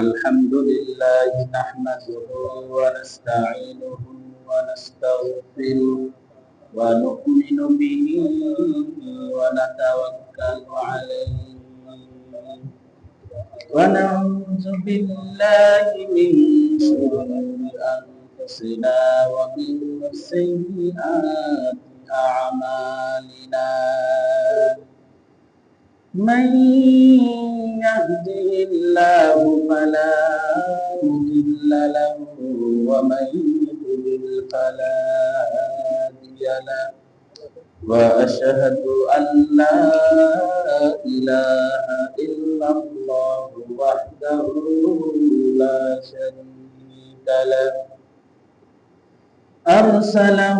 الحمد لله نحمده ونستعينه ونستغفره ونؤمن به ونتوكل عليه ونعوذ بالله من شرور أنفسنا ومن سيئات أعمالنا من يهده الله فلا مضل له ومن يضلل فلا هادي له وأشهد أن لا إله إلا الله وحده لا شريك له أرسله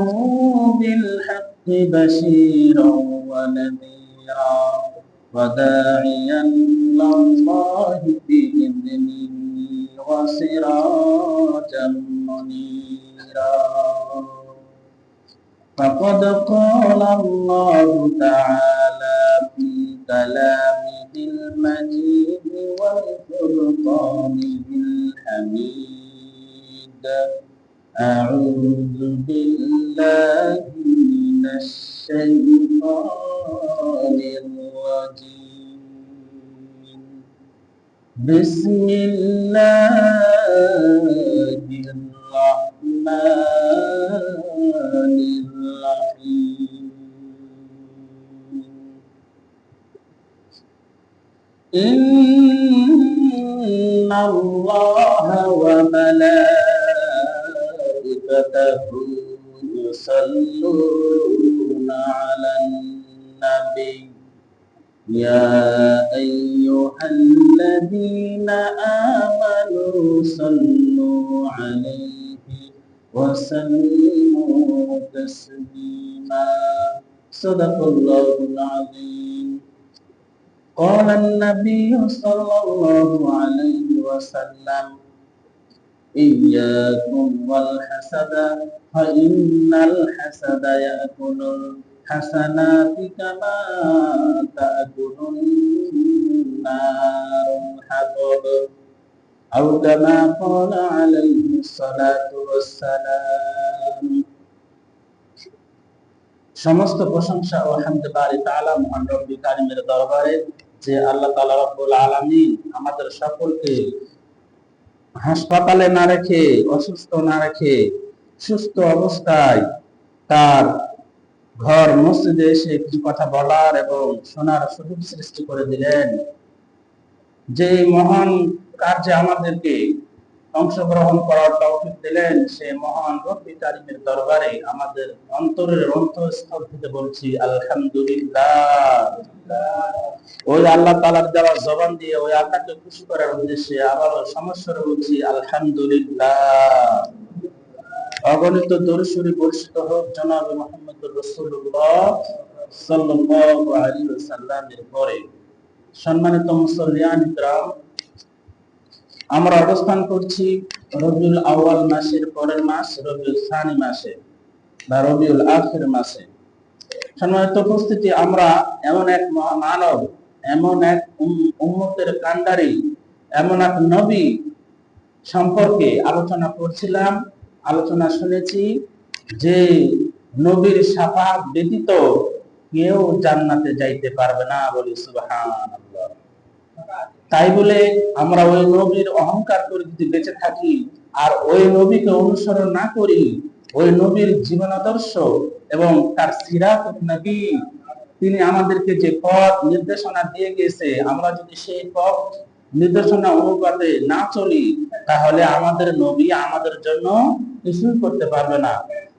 بالحق بشيرا ونذيرا وداعيا إلى الله بإذنه وسراجا منيرا فقد قال الله تعالى في كلامه المجيد والفرقانه الحميد أعوذ بالله من الشيطان الرجيم بسم الله الرحمن الرحيم إن الله وملائكته يصلون على النبي يا أيها الذين آمنوا صلوا عليه وسلموا تسليما صدق الله العظيم قال النبي صلى الله عليه وسلم إياكم والحسد فإن الحسد يأكل الحسنات كما تأكل النار الحطب أو كما قال عليه الصلاة والسلام সমস্ত প্রশংসা ও হামদ বারি তাআলা মহান রব্বুল কারীমের দরবারে যে আল্লাহ তাআলা রব্বুল আলামিন আমাদের সকলকে হাসপাতালে না রেখে অসুস্থ না রেখে সুস্থ অবস্থায় তার ঘর মসজিদে এসে কিছু কথা বলার এবং শোনার সুযোগ সৃষ্টি করে দিলেন। যে মহান কার্যে আমাদেরকে অংশগ্রহণ করার তৌফিক দিলেন সে মহান রব্বুল কারীমের দরবারে আমাদের অন্তরের অন্তঃস্থল থেকে বলছি আলহামদুলিল্লাহ। ওই আল্লাহ তাআলার দেওয়া জবান দিয়ে ওই আল্লাহকে খুশি করার উদ্দেশ্যে আবারও সমস্যার বলছি আলহামদুলিল্লাহ। অগণিত দরুদ শরীফ বর্ষিত হোক জনাবে মুহাম্মদুর রাসূলুল্লাহ সাল্লাল্লাহু আলাইহি ওয়াসাল্লামের পরে। সম্মানিত মুসল্লিয়ান কিরাম, আমরা অবস্থান করছি রবিউল আউয়াল মাসের পরের মাস রবিউল সানি মাসে বা রবিউল আখির মাসে। সম্মানিত উপস্থিতি, আমরা এমন এক মানব, এমন এক উম্মতের কান্ডারি, এমন এক নবী সম্পর্কে আলোচনা করছিলাম, আলোচনা শুনেছি যে নবীর শাফাআত ব্যতীত কেউ জান্নাতে যাইতে পারবে না, বলি সুবহানাল্লাহ। তাই বলে আমরা ওই নবীর অহংকার করে যদি বেঁচে থাকি আর ওই নবীকে অনুসরণ না করি, ওই নবীর জীবন আদর্শ এবং তার সিরাতুন নবী, তিনি আমাদেরকে যে পথ নির্দেশনা দিয়ে গেছে, আমরা যদি সেই পথ নির্দেশনা অনুপাতে না চলি তাহলে আমাদের নবী আমাদের জন্য কিছুই করতে পারবে না।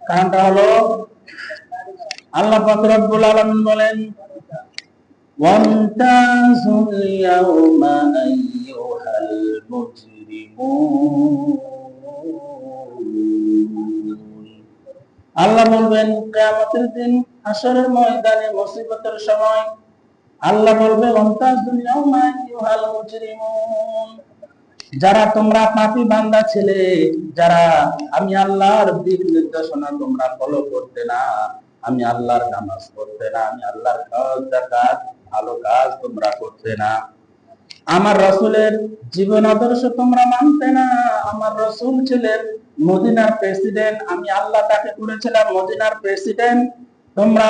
কারণটা হলো আল্লাহ পাক রব্বুল আলামিন বলেন وامتازوا اليوم أيها المجرمون। আল্লাহ বলবেন কিয়ামতের দিন হাসরের ময়দানে মুসিবতের সময় আল্লাহ বলবে ওয়ামতাজুল ইয়াওমা আইয়ুহাল মুজরিমুন, যারা তোমরা পাপী বান্দা ছিলে, যারা আমি আল্লাহর দিক নির্দেশনা তোমরা ফলো করতে না, আমি আল্লাহর নামাজ পড়তে না, আমি আল্লাহর কাজ জাকাত ভালো কাজ তোমরা করতে না, আমার রাসূলের জীবন আদর্শ তোমরা মানতে না। আমার রাসূল ছিলেন মদিনার প্রেসিডেন্ট, আমি আল্লাহ তাকে করেছিলাম মদিনার প্রেসিডেন্ট। তোমরা